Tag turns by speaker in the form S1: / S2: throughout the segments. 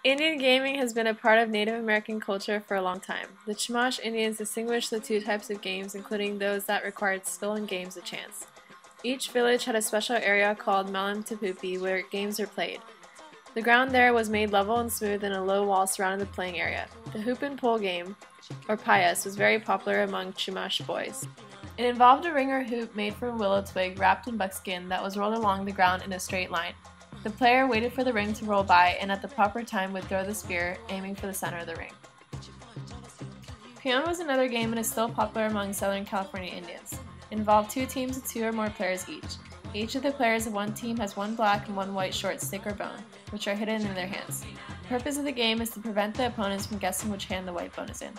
S1: Indian gaming has been a part of Native American culture for a long time. The Chumash Indians distinguished the two types of games, including those that required skill and games of chance. Each village had a special area called Malam Tapupi where games were played. The ground there was made level and smooth and a low wall surrounded the playing area. The hoop and pole game, or payas, was very popular among Chumash boys. It involved a ring or hoop made from a willow twig wrapped in buckskin that was rolled along the ground in a straight line. The player waited for the ring to roll by and at the proper time would throw the spear, aiming for the center of the ring. Peon was another game and is still popular among Southern California Indians. It involved two teams of 2 or more players each. Each of the players of one team has one black and one white short stick or bone, which are hidden in their hands. The purpose of the game is to prevent the opponents from guessing which hand the white bone is in.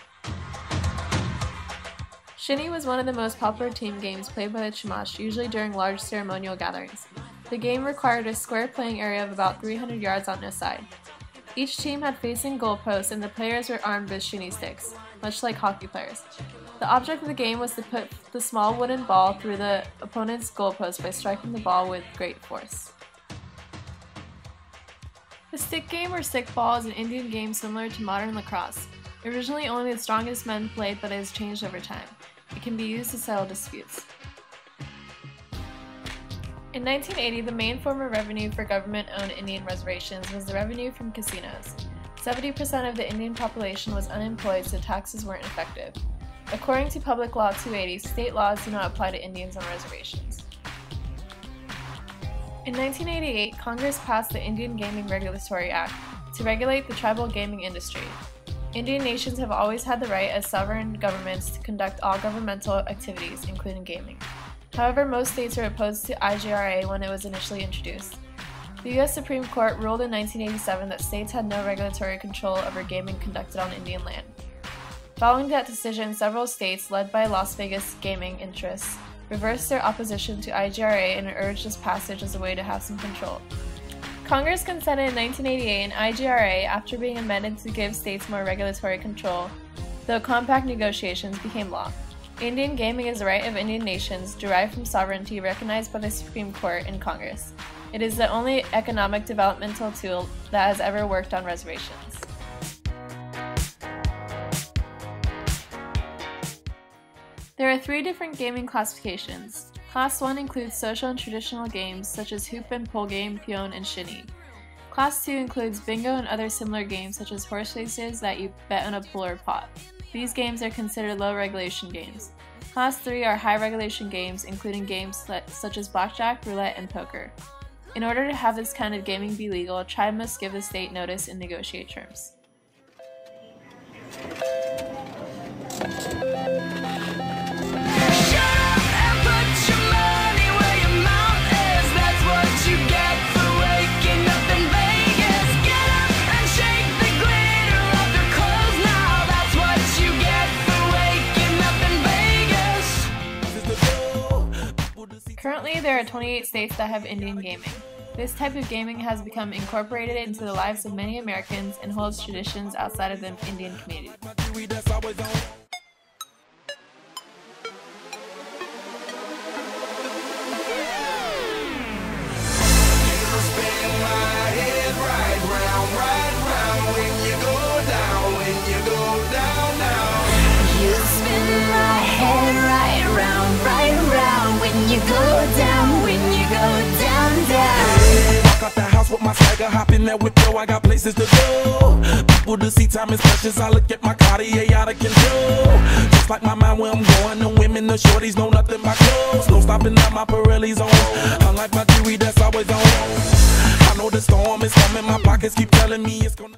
S1: Shinny was one of the most popular team games played by the Chumash, usually during large ceremonial gatherings. The game required a square playing area of about 300 yards on each side. Each team had facing goalposts and the players were armed with shinny sticks, much like hockey players. The object of the game was to put the small wooden ball through the opponent's goalpost by striking the ball with great force. The stick game or stick ball is an Indian game similar to modern lacrosse. Originally only the strongest men played, but it has changed over time. It can be used to settle disputes. In 1980, the main form of revenue for government-owned Indian reservations was the revenue from casinos. 70% of the Indian population was unemployed, so taxes weren't effective. According to Public Law 280, state laws do not apply to Indians on reservations. In 1988, Congress passed the Indian Gaming Regulatory Act to regulate the tribal gaming industry. Indian nations have always had the right as sovereign governments to conduct all governmental activities, including gaming. However, most states were opposed to IGRA when it was initially introduced. The U.S. Supreme Court ruled in 1987 that states had no regulatory control over gaming conducted on Indian land. Following that decision, several states, led by Las Vegas gaming interests, reversed their opposition to IGRA and urged its passage as a way to have some control. Congress consented in 1988 and IGRA, after being amended to give states more regulatory control, though compact negotiations became law. Indian gaming is a right of Indian nations derived from sovereignty recognized by the Supreme Court and Congress. It is the only economic developmental tool that has ever worked on reservations. There are 3 different gaming classifications. Class 1 includes social and traditional games such as hoop and pole game, peon, and shinny. Class 2 includes bingo and other similar games such as horse races that you bet on a pool or pot. These games are considered low regulation games. Class 3 are high regulation games, including games such as blackjack, roulette, and poker. In order to have this kind of gaming be legal, a tribe must give the state notice and negotiate terms. Currently, there are 28 states that have Indian gaming. This type of gaming has become incorporated into the lives of many Americans and holds traditions outside of the Indian community.
S2: With my swagger, hop in there with yo, I got places to go. People to see, time is precious. I look at my Cartier out of control. Just like my mind where I'm going, the women, the shorties know nothing but clothes. No stopping at my Pirelli's on. Unlike my jewelry that's always on. I know the storm is coming, my pockets keep telling me it's gonna